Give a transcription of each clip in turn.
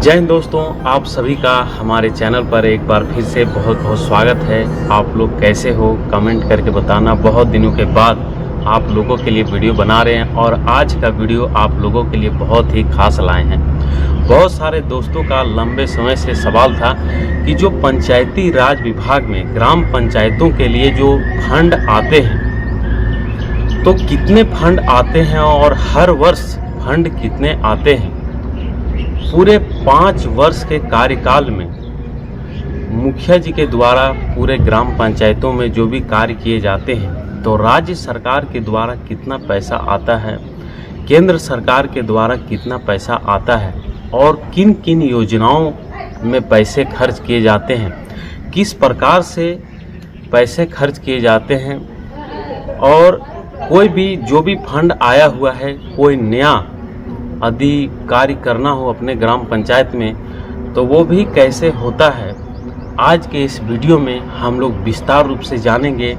जय हिंद दोस्तों, आप सभी का हमारे चैनल पर एक बार फिर से बहुत बहुत स्वागत है। आप लोग कैसे हो कमेंट करके बताना। बहुत दिनों के बाद आप लोगों के लिए वीडियो बना रहे हैं और आज का वीडियो आप लोगों के लिए बहुत ही खास लाए हैं। बहुत सारे दोस्तों का लंबे समय से सवाल था कि जो पंचायती राज विभाग में ग्राम पंचायतों के लिए जो फंड आते हैं तो कितने फंड आते हैं और हर वर्ष फंड कितने आते हैं। पूरे 5 वर्ष के कार्यकाल में मुखिया जी के द्वारा पूरे ग्राम पंचायतों में जो भी कार्य किए जाते हैं तो राज्य सरकार के द्वारा कितना पैसा आता है, केंद्र सरकार के द्वारा कितना पैसा आता है और किन किन योजनाओं में पैसे खर्च किए जाते हैं, किस प्रकार से पैसे खर्च किए जाते हैं और कोई भी जो भी फंड आया हुआ है कोई नया यदि कार्य करना हो अपने ग्राम पंचायत में तो वो भी कैसे होता है। आज के इस वीडियो में हम लोग विस्तार रूप से जानेंगे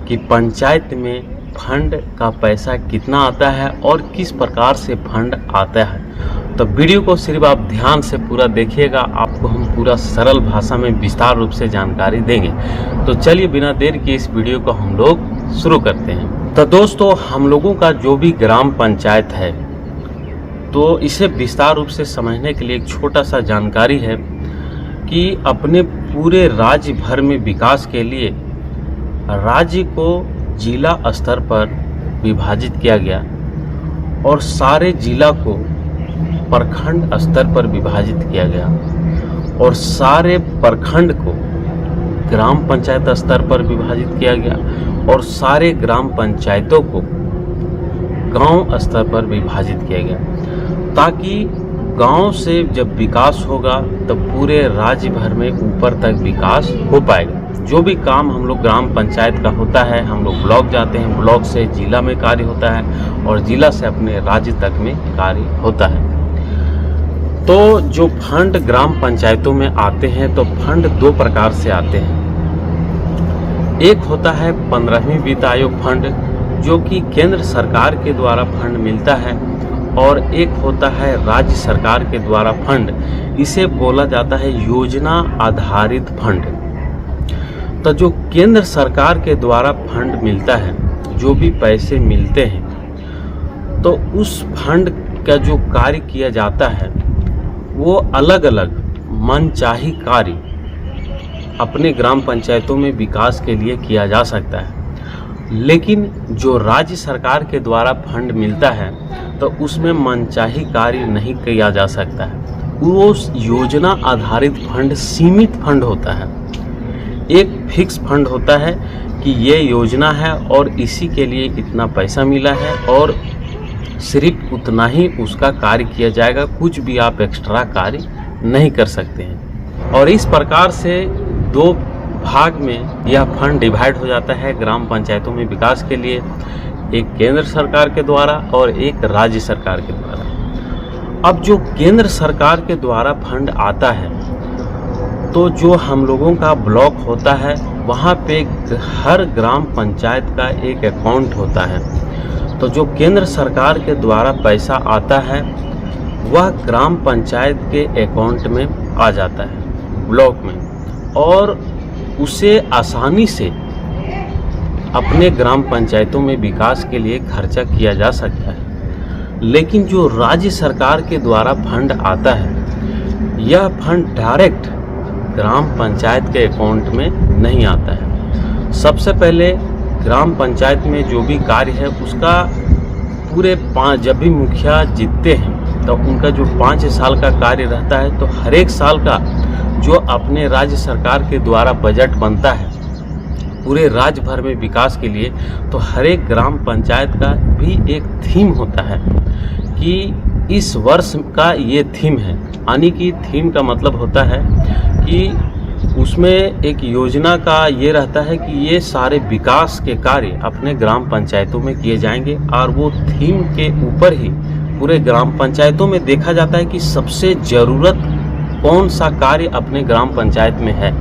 कि पंचायत में फंड का पैसा कितना आता है और किस प्रकार से फंड आता है। तो वीडियो को सिर्फ आप ध्यान से पूरा देखिएगा, आपको हम पूरा सरल भाषा में विस्तार रूप से जानकारी देंगे। तो चलिए बिना देर के इस वीडियो को हम लोग शुरू करते हैं। तो दोस्तों, हम लोगों का जो भी ग्राम पंचायत है तो इसे विस्तार रूप से समझने के लिए एक छोटा सा जानकारी है कि अपने पूरे राज्य भर में विकास के लिए राज्य को जिला स्तर पर विभाजित किया गया और सारे जिला को प्रखंड स्तर पर विभाजित किया गया और सारे प्रखंड को ग्राम पंचायत स्तर पर विभाजित किया गया और सारे ग्राम पंचायतों को गांव स्तर पर विभाजित किया गया ताकि गांव से जब विकास होगा तब पूरे राज्य भर में ऊपर तक विकास हो पाएगा। जो भी काम हम लोग ग्राम पंचायत का होता है हम लोग ब्लॉक जाते हैं, ब्लॉक से जिला में कार्य होता है और जिला से अपने राज्य तक में कार्य होता है। तो जो फंड ग्राम पंचायतों में आते हैं तो फंड 2 प्रकार से आते हैं। एक होता है 15वीं वित्त आयोग फंड जो कि केंद्र सरकार के द्वारा फंड मिलता है और एक होता है राज्य सरकार के द्वारा फंड। इसे बोला जाता है योजना आधारित फंड। तो जो केंद्र सरकार के द्वारा फंड मिलता है, जो भी पैसे मिलते हैं तो उस फंड का जो कार्य किया जाता है वो अलग अलग मनचाही कार्य अपने ग्राम पंचायतों में विकास के लिए किया जा सकता है। लेकिन जो राज्य सरकार के द्वारा फंड मिलता है तो उसमें मनचाही कार्य नहीं किया जा सकता है। वो योजना आधारित फंड सीमित फंड होता है। एक फिक्स फंड होता है कि ये योजना है और इसी के लिए इतना पैसा मिला है और सिर्फ उतना ही उसका कार्य किया जाएगा, कुछ भी आप एक्स्ट्रा कार्य नहीं कर सकते हैं। और इस प्रकार से 2 भाग में यह फंड डिवाइड हो जाता है ग्राम पंचायतों में विकास के लिए, एक केंद्र सरकार के द्वारा और एक राज्य सरकार के द्वारा। अब जो केंद्र सरकार के द्वारा फंड आता है तो जो हम लोगों का ब्लॉक होता है वहाँ पे हर ग्राम पंचायत का एक अकाउंट होता है। तो जो केंद्र सरकार के द्वारा पैसा आता है वह ग्राम पंचायत के अकाउंट में आ जाता है ब्लॉक में और उसे आसानी से अपने ग्राम पंचायतों में विकास के लिए खर्चा किया जा सकता है। लेकिन जो राज्य सरकार के द्वारा फंड आता है यह फंड डायरेक्ट ग्राम पंचायत के अकाउंट में नहीं आता है। सबसे पहले ग्राम पंचायत में जो भी कार्य है उसका पूरे 5 जब भी मुखिया जीतते हैं तो उनका जो 5 साल का कार्य रहता है तो हर एक साल का जो अपने राज्य सरकार के द्वारा बजट बनता है पूरे राज्य भर में विकास के लिए, तो हर एक ग्राम पंचायत का भी एक थीम होता है कि इस वर्ष का ये थीम है। यानी कि थीम का मतलब होता है कि उसमें एक योजना का ये रहता है कि ये सारे विकास के कार्य अपने ग्राम पंचायतों में किए जाएंगे और वो थीम के ऊपर ही पूरे ग्राम पंचायतों में देखा जाता है कि सबसे ज़रूरत कौन सा कार्य अपने ग्राम पंचायत में है।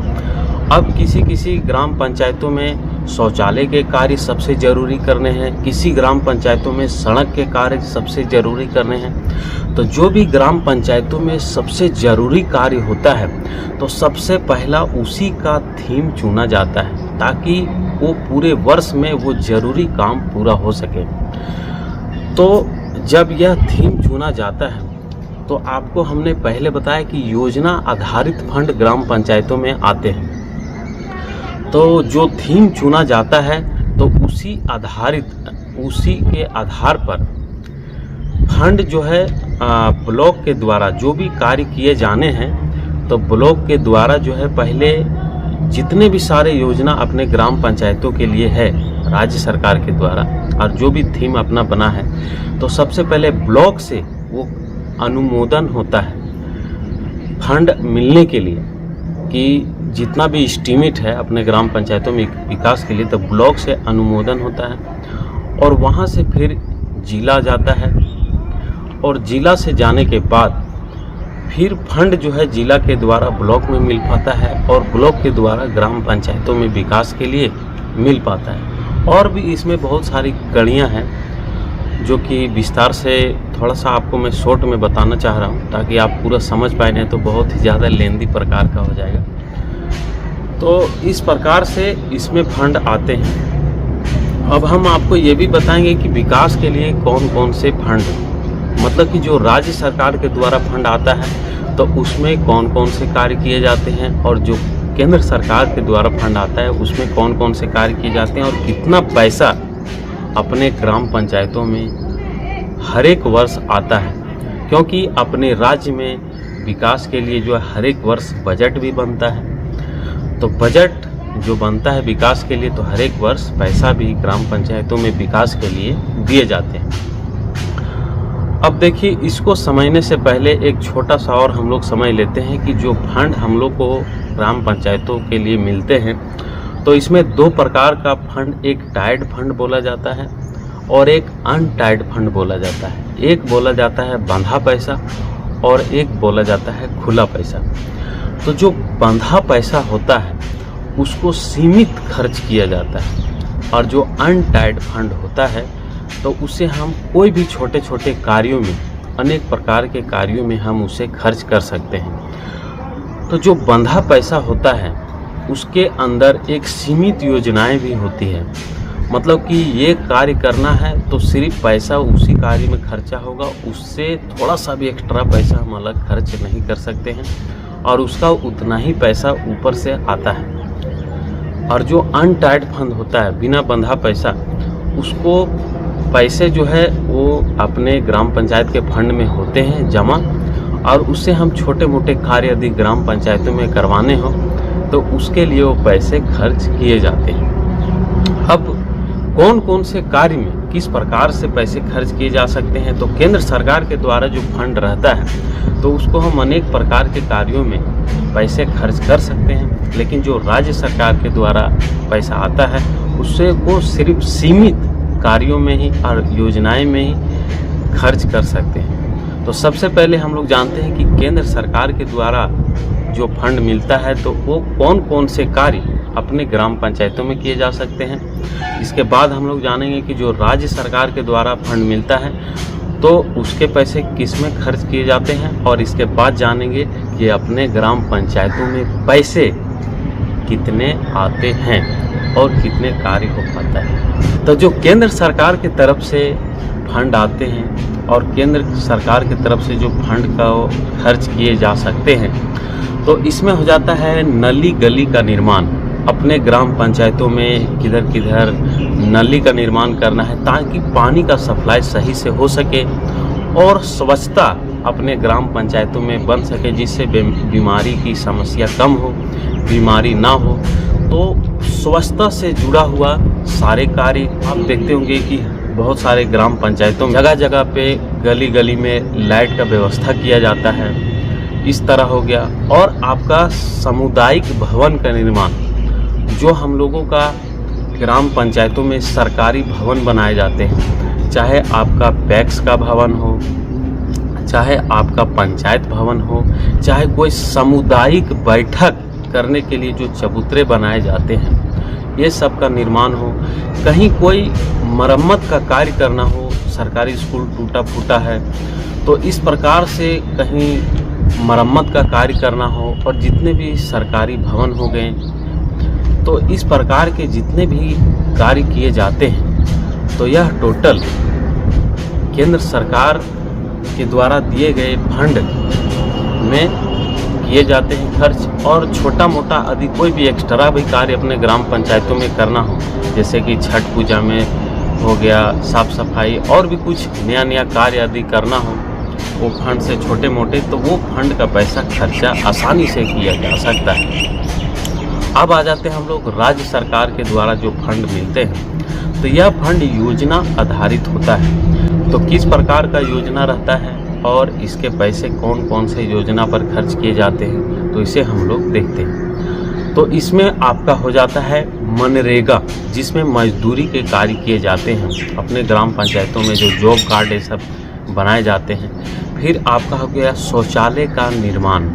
अब किसी किसी ग्राम पंचायतों में शौचालय के कार्य सबसे ज़रूरी करने हैं, किसी ग्राम पंचायतों में सड़क के कार्य सबसे ज़रूरी करने हैं। तो जो भी ग्राम पंचायतों में सबसे ज़रूरी कार्य होता है तो सबसे पहला उसी का थीम चुना जाता है, ताकि वो पूरे वर्ष में वो ज़रूरी काम पूरा हो सके। तो जब यह थीम चुना जाता है तो आपको हमने पहले बताया कि योजना आधारित फंड ग्राम पंचायतों में आते हैं। तो जो थीम चुना जाता है तो उसी के आधार पर फंड जो है ब्लॉक के द्वारा जो भी कार्य किए जाने हैं, तो ब्लॉक के द्वारा जो है पहले जितने भी सारे योजना अपने ग्राम पंचायतों के लिए है राज्य सरकार के द्वारा, और जो भी थीम अपना बना है, तो सबसे पहले ब्लॉक से वो अनुमोदन होता है फंड मिलने के लिए कि जितना भी एस्टीमेट है अपने ग्राम पंचायतों में विकास के लिए, तो ब्लॉक से अनुमोदन होता है और वहाँ से फिर जिला जाता है, और जिला से जाने के बाद फिर फंड जो है जिला के द्वारा ब्लॉक में मिल पाता है और ब्लॉक के द्वारा ग्राम पंचायतों में विकास के लिए मिल पाता है। और भी इसमें बहुत सारी कड़ियाँ हैं जो कि विस्तार से थोड़ा सा आपको मैं शॉर्ट में बताना चाह रहा हूँ, ताकि आप पूरा समझ पाए, नहीं तो बहुत ही ज़्यादा लेंदी प्रकार का हो जाएगा। तो इस प्रकार से इसमें फंड आते हैं। अब हम आपको ये भी बताएंगे कि विकास के लिए कौन कौन से फंड, मतलब कि जो राज्य सरकार के द्वारा फंड आता है तो उसमें कौन कौन से कार्य किए जाते हैं, और जो केंद्र सरकार के द्वारा फंड आता है उसमें कौन कौन से कार्य किए जाते हैं, और कितना पैसा अपने ग्राम पंचायतों में हर एक वर्ष आता है। क्योंकि अपने राज्य में विकास के लिए जो है हर एक वर्ष बजट भी बनता है, तो बजट जो बनता है विकास के लिए, तो हर एक वर्ष पैसा भी ग्राम पंचायतों में विकास के लिए दिए जाते हैं। अब देखिए, इसको समझने से पहले एक छोटा सा और हम लोग समझ लेते हैं कि जो फंड हम लोग को ग्राम पंचायतों के लिए मिलते हैं, तो इसमें दो प्रकार का फंड, एक टाइड फंड बोला जाता है और एक अनटाइड फंड बोला जाता है। एक बोला जाता है बंधा पैसा और एक बोला जाता है खुला पैसा। तो जो बंधा पैसा होता है उसको सीमित खर्च किया जाता है, और जो अनटाइड फंड होता है तो उसे हम कोई भी छोटे छोटे कार्यों में, अनेक प्रकार के कार्यों में हम उसे खर्च कर सकते हैं। तो जो बंधा पैसा होता है उसके अंदर एक सीमित योजनाएं भी होती है, मतलब कि ये कार्य करना है तो सिर्फ पैसा उसी कार्य में खर्चा होगा, उससे थोड़ा सा भी एक्स्ट्रा पैसा हम अलग खर्च नहीं कर सकते हैं, और उसका उतना ही पैसा ऊपर से आता है। और जो अनटाइड फंड होता है, बिना बंधा पैसा, उसको पैसे जो है वो अपने ग्राम पंचायत के फंड में होते हैं जमा, और उससे हम छोटे मोटे कार्य यदि ग्राम पंचायतों में करवाने हो तो उसके लिए वो पैसे खर्च किए जाते हैं। अब कौन कौन से कार्य में किस प्रकार से पैसे खर्च किए जा सकते हैं, तो केंद्र सरकार के द्वारा जो फंड रहता है तो उसको हम अनेक प्रकार के कार्यों में पैसे खर्च कर सकते हैं, लेकिन जो राज्य सरकार के द्वारा पैसा आता है उससे वो सिर्फ सीमित कार्यों में ही और योजनाएं में ही खर्च कर सकते हैं। तो सबसे पहले हम लोग जानते हैं कि केंद्र सरकार के द्वारा जो फंड मिलता है तो वो कौन कौन से कार्य अपने ग्राम पंचायतों में किए जा सकते हैं। इसके बाद हम लोग जानेंगे कि जो राज्य सरकार के द्वारा फंड मिलता है तो उसके पैसे किस में खर्च किए जाते हैं, और इसके बाद जानेंगे कि अपने ग्राम पंचायतों में पैसे कितने आते हैं और कितने कार्य हो पाता है। तो जो केंद्र सरकार की तरफ से फंड आते हैं और केंद्र सरकार की तरफ से जो फंड का खर्च किए जा सकते हैं, तो इसमें हो जाता है नली गली का निर्माण। अपने ग्राम पंचायतों में किधर किधर नली का निर्माण करना है ताकि पानी का सप्लाई सही से हो सके और स्वच्छता अपने ग्राम पंचायतों में बन सके, जिससे बीमारी की समस्या कम हो, बीमारी ना हो। तो स्वच्छता से जुड़ा हुआ सारे कार्य आप देखते होंगे कि बहुत सारे ग्राम पंचायतों में जगह जगह पे गली गली में लाइट का व्यवस्था किया जाता है, इस तरह हो गया। और आपका सामुदायिक भवन का निर्माण, जो हम लोगों का ग्राम पंचायतों में सरकारी भवन बनाए जाते हैं, चाहे आपका पैक्स का भवन हो, चाहे आपका पंचायत भवन हो, चाहे कोई सामुदायिक बैठक करने के लिए जो चबूतरे बनाए जाते हैं, ये सब का निर्माण हो। कहीं कोई मरम्मत का कार्य करना हो, सरकारी स्कूल टूटा फूटा है तो इस प्रकार से कहीं मरम्मत का कार्य करना हो, और जितने भी सरकारी भवन हो गए तो इस प्रकार के जितने भी कार्य किए जाते हैं तो यह टोटल केंद्र सरकार के द्वारा दिए गए फंड में किए जाते हैं खर्च। और छोटा मोटा यदि कोई भी एक्स्ट्रा भी कार्य अपने ग्राम पंचायतों में करना हो, जैसे कि छठ पूजा में हो गया, साफ सफाई और भी कुछ नया नया कार्य यदि करना हो वो फंड से छोटे मोटे, तो वो फंड का पैसा खर्चा आसानी से किया जा सकता है। अब आ जाते हैं हम लोग राज्य सरकार के द्वारा जो फंड मिलते हैं, तो यह फंड योजना आधारित होता है। तो किस प्रकार का योजना रहता है और इसके पैसे कौन कौन से योजना पर खर्च किए जाते हैं, तो इसे हम लोग देखते हैं। तो इसमें आपका हो जाता है मनरेगा, जिसमें मजदूरी के कार्य किए जाते हैं अपने ग्राम पंचायतों में, जो जॉब कार्ड ये सब बनाए जाते हैं। फिर आपका हो गया शौचालय का निर्माण,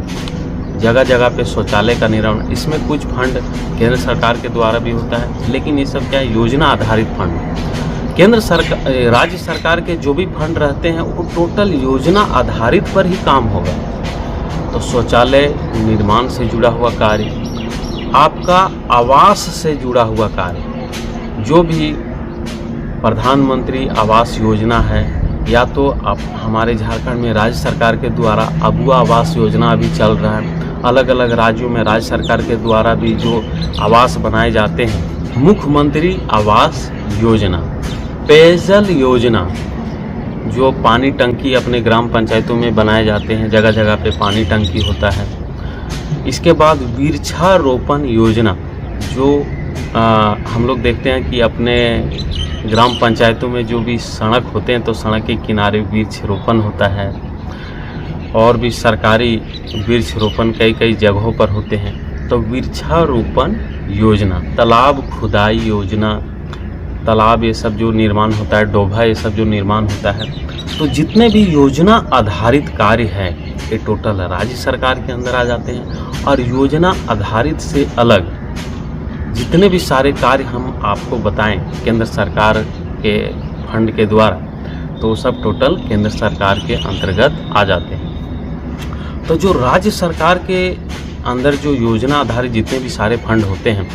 जगह जगह पे शौचालय का निर्माण। इसमें कुछ फंड केंद्र सरकार के द्वारा भी होता है, लेकिन ये सब क्या है, योजना आधारित फंड। केंद्र सरकार, राज्य सरकार के जो भी फंड रहते हैं वो टोटल योजना आधारित पर ही काम होगा। तो शौचालय निर्माण से जुड़ा हुआ कार्य, आपका आवास से जुड़ा हुआ कार्य, जो भी प्रधानमंत्री आवास योजना है, या तो आप हमारे झारखंड में राज्य सरकार के द्वारा अबुआ आवास योजना अभी चल रहा है। अलग अलग राज्यों में राज्य सरकार के द्वारा भी जो आवास बनाए जाते हैं, मुख्यमंत्री आवास योजना, पेयजल योजना, जो पानी टंकी अपने ग्राम पंचायतों में बनाए जाते हैं, जगह जगह पे पानी टंकी होता है। इसके बाद वृक्षारोपण योजना, जो हम लोग देखते हैं कि अपने ग्राम पंचायतों में जो भी सड़क होते हैं तो सड़क के किनारे वृक्ष रोपण होता है, और भी सरकारी वृक्ष रोपण कई कई जगहों पर होते हैं। तो वृक्षारोपण योजना, तालाब खुदाई योजना, तालाब ये सब जो निर्माण होता है, डोभा ये सब जो निर्माण होता है, तो जितने भी योजना आधारित कार्य हैं ये टोटल राज्य सरकार के अंदर आ जाते हैं। और योजना आधारित से अलग जितने भी सारे कार्य हम आपको बताएं केंद्र सरकार के फंड के द्वारा, तो सब टोटल केंद्र सरकार के अंतर्गत आ जाते हैं। तो जो राज्य सरकार के अंदर जो योजना आधारित जितने भी सारे फंड होते हैं,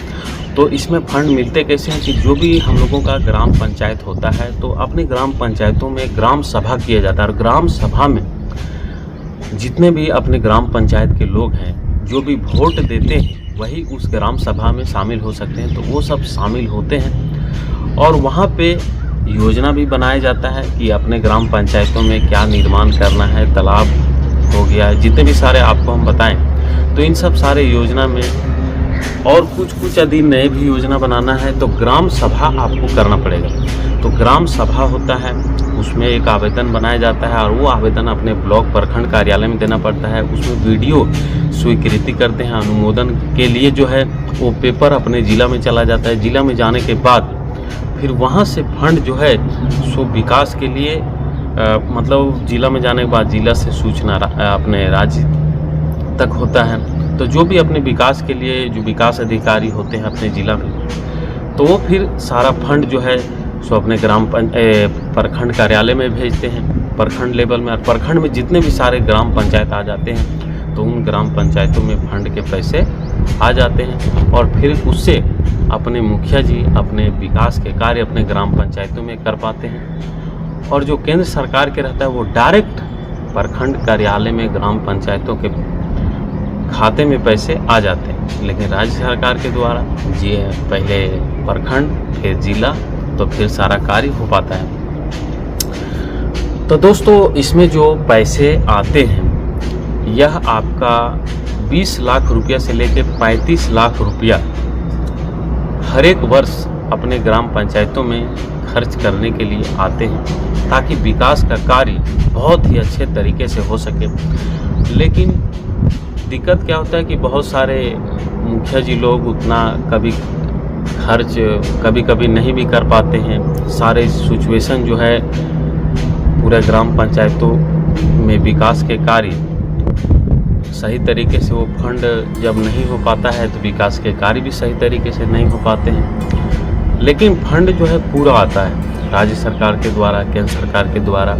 तो इसमें फंड मिलते कैसे हैं कि जो भी हम लोगों का ग्राम पंचायत होता है तो अपने ग्राम पंचायतों में ग्राम सभा किया जाता है, और ग्राम सभा में जितने भी अपने ग्राम पंचायत के लोग हैं जो भी वोट देते हैं वही उस ग्राम सभा में शामिल हो सकते हैं। तो वो सब शामिल होते हैं और वहाँ पे योजना भी बनाया जाता है कि अपने ग्राम पंचायतों में क्या निर्माण करना है, तालाब हो गया, जितने भी सारे आपको हम बताएं। तो इन सब सारे योजना में और कुछ यदि नए भी योजना बनाना है तो ग्राम सभा आपको करना पड़ेगा। तो ग्राम सभा होता है, उसमें एक आवेदन बनाया जाता है और वो आवेदन अपने ब्लॉक प्रखंड कार्यालय में देना पड़ता है। उसमें वीडियो स्वीकृति करते हैं, अनुमोदन के लिए जो है वो पेपर अपने ज़िला में चला जाता है। ज़िला में जाने के बाद फिर वहाँ से फंड जो है सो विकास के लिए मतलब ज़िला में जाने के बाद ज़िला से सूचना अपने राज्य तक होता है। तो जो भी अपने विकास के लिए जो विकास अधिकारी होते हैं अपने ज़िला में, तो वो फिर सारा फंड जो है सो अपने प्रखंड कार्यालय में भेजते हैं, प्रखंड लेवल में। और प्रखंड में जितने भी सारे ग्राम पंचायत आ जाते हैं तो उन ग्राम पंचायतों में फंड के पैसे आ जाते हैं और फिर उससे अपने मुखिया जी अपने विकास के कार्य अपने ग्राम पंचायतों में कर पाते हैं। और जो केंद्र सरकार के रहता है वो डायरेक्ट प्रखंड कार्यालय में ग्राम पंचायतों के खाते में पैसे आ जाते हैं। लेकिन राज्य सरकार के द्वारा जी पहले प्रखंड फिर जिला, तो फिर सारा कार्य हो पाता है। तो दोस्तों इसमें जो पैसे आते हैं यह आपका 20 लाख रुपया से लेकर 35 लाख रुपया हर एक वर्ष अपने ग्राम पंचायतों में खर्च करने के लिए आते हैं, ताकि विकास का कार्य बहुत ही अच्छे तरीके से हो सके। लेकिन दिक्कत क्या होता है कि बहुत सारे मुखिया जी लोग उतना कभी खर्च कभी कभी नहीं भी कर पाते हैं। सारे सिचुएशन जो है पूरे ग्राम पंचायतों में विकास के कार्य सही तरीके से वो फंड जब नहीं हो पाता है तो विकास के कार्य भी सही तरीके से नहीं हो पाते हैं। लेकिन फंड जो है पूरा आता है राज्य सरकार के द्वारा, केंद्र सरकार के द्वारा,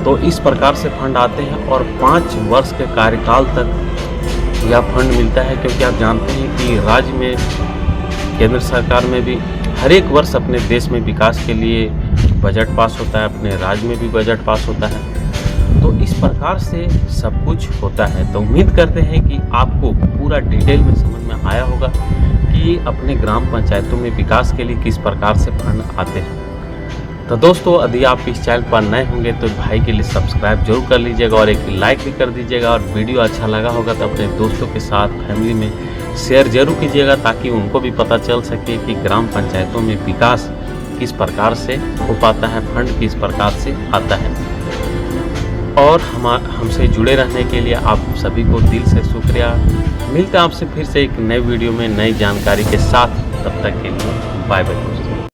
तो इस प्रकार से फंड आते हैं और 5 वर्ष के कार्यकाल तक यह फंड मिलता है। क्योंकि आप जानते हैं कि राज्य में, केंद्र सरकार में भी हर एक वर्ष अपने देश में विकास के लिए बजट पास होता है, अपने राज्य में भी बजट पास होता है। तो इस प्रकार से सब कुछ होता है। तो उम्मीद करते हैं कि आपको पूरा डिटेल में समझ में आया होगा कि अपने ग्राम पंचायतों में विकास के लिए किस प्रकार से फंड आते हैं। तो दोस्तों, यदि आप इस चैनल पर नए होंगे तो भाई के लिए सब्सक्राइब जरूर कर लीजिएगा और एक लाइक भी कर दीजिएगा। और वीडियो अच्छा लगा होगा तो अपने दोस्तों के साथ, फैमिली में शेयर जरूर कीजिएगा ताकि उनको भी पता चल सके कि ग्राम पंचायतों में विकास किस प्रकार से हो पाता है, फंड किस प्रकार से आता है। और हमसे जुड़े रहने के लिए आप सभी को दिल से शुक्रिया। मिलते हैं आपसे फिर से एक नए वीडियो में नई जानकारी के साथ। तब तक के लिए बाय बाय।